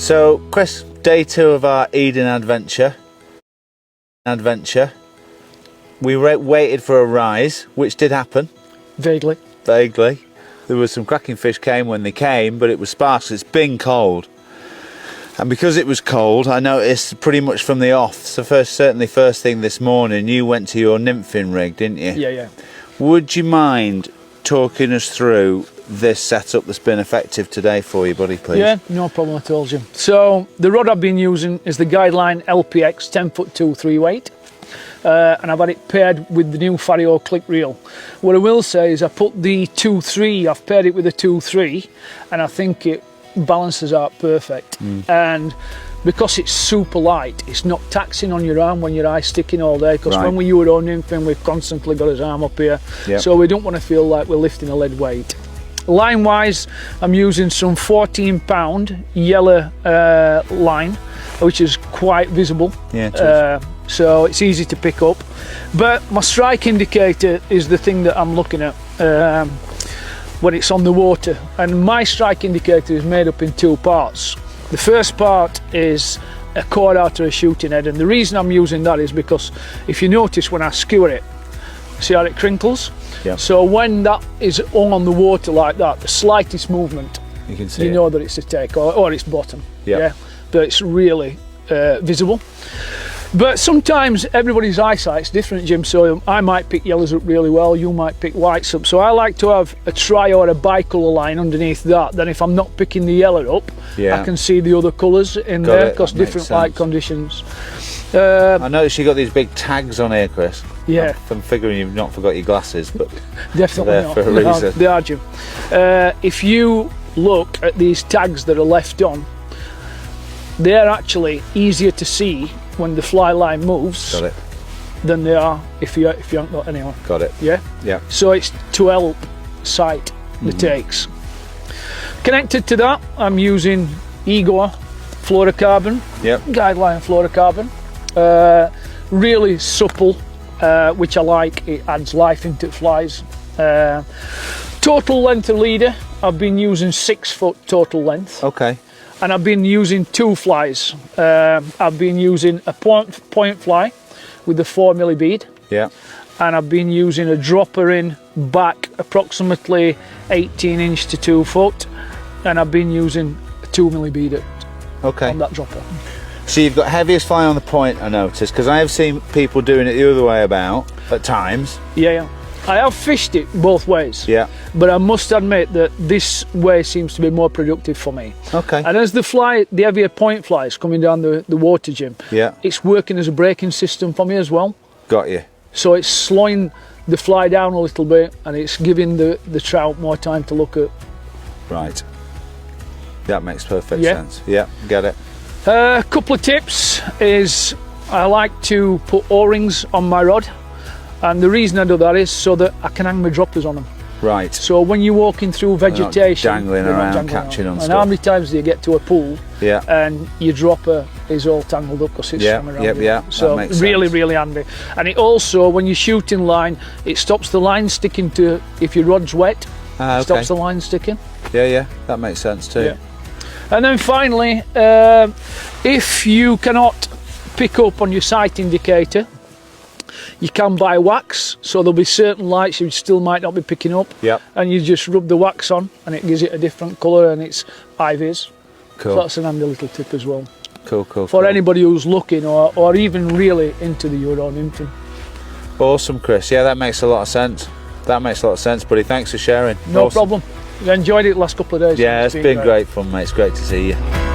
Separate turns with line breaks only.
So, Chris, day 2 of our Eden adventure. We waited for a rise, which did happen.
Vaguely.
There was some cracking fish came when they came, but it was sparse. It's been cold. And because it was cold, I noticed pretty much from the off. So certainly first thing this morning, you went to your nymphing rig, didn't you?
Yeah.
Would you mind talking us through this setup that's been effective today for you, buddy, please?
Yeah, no problem at all, Jim. So the rod I've been using is the Guideline LPX 10'2" 3 weight. And I've had it paired with the new Fario click reel. What I will say is I put the 2-3, I've paired it with a 2-3, and I think it balances out perfect. And because it's super light, it's not taxing on your arm when your eye's sticking all day, because when we Euro nymphing, we've constantly got his arm up here. So we don't want to feel like we're lifting a lead weight. Line wise, I'm using some 14-pound yellow line, which is quite visible. So it's easy to pick up. But my strike indicator is the thing that I'm looking at when it's on the water. And my strike indicator is made up in 2 parts. The first part is a cord out of a shooting head, and the reason I'm using that is because if you notice when I skewer it, see how it crinkles? So when that is on the water like that, the slightest movement,
you can see
you know that it's a take or it's bottom. But it's really visible. But sometimes everybody's eyesight's different, Jim, so I might pick yellows up really well, you might pick whites up, so I like to have a tri or a bicolour line underneath that. Then if I'm not picking the yellow up, I can see the other colours in there, because different light conditions.
I noticed you got these big tags on here, Chris. I'm figuring you've not forgot your glasses, but
definitely
they're
not.
for a reason.
They are, Jim. If you look at these tags that are left on, they're actually easier to see when the fly line moves than they are if you haven't got any on. So it's to help sight the takes. Connected to that, I'm using Igor fluorocarbon, Guideline fluorocarbon. Really supple, which I like. It adds life into flies. Total length of leader, I've been using 6 foot total length. And I've been using 2 flies. I've been using a point fly with the 4mm bead. And I've been using a dropper in back approximately 18" to 2 foot. And I've been using a 2mm bead on that dropper.
So you've got heaviest fly on the point, I noticed, because I have seen people doing it the other way about at times.
I have fished it both ways, but I must admit that this way seems to be more productive for me. And as the heavier point fly is coming down the water, Jim, it's working as a braking system for me as well.
Got you.
So it's slowing the fly down a little bit, and it's giving the trout more time to look at.
That makes perfect sense. Get it.
A couple of tips is I like to put O-rings on my rod. And the reason I do that is so that I can hang my droppers on them. So when you're walking through vegetation,
dangling around, catching on stuff.
And how many times do you get to a pool and your dropper is all tangled up because it's swung around? So really handy. And it also, when you're shooting line, it stops the line sticking to, if your rod's wet, it stops the line sticking.
That makes sense too.
And then finally, if you cannot pick up on your sight indicator, you can buy wax, so there'll be certain lights you still might not be picking up, and you just rub the wax on and it gives it a different colour, and it's high-vis. So that's an handy little tip as well. For anybody who's looking or even really into the Euro nymphing.
Awesome, Chris. That makes a lot of sense. Buddy. Thanks for sharing.
No problem. You enjoyed it the last couple of days.
It's been great fun, mate. It's great to see you.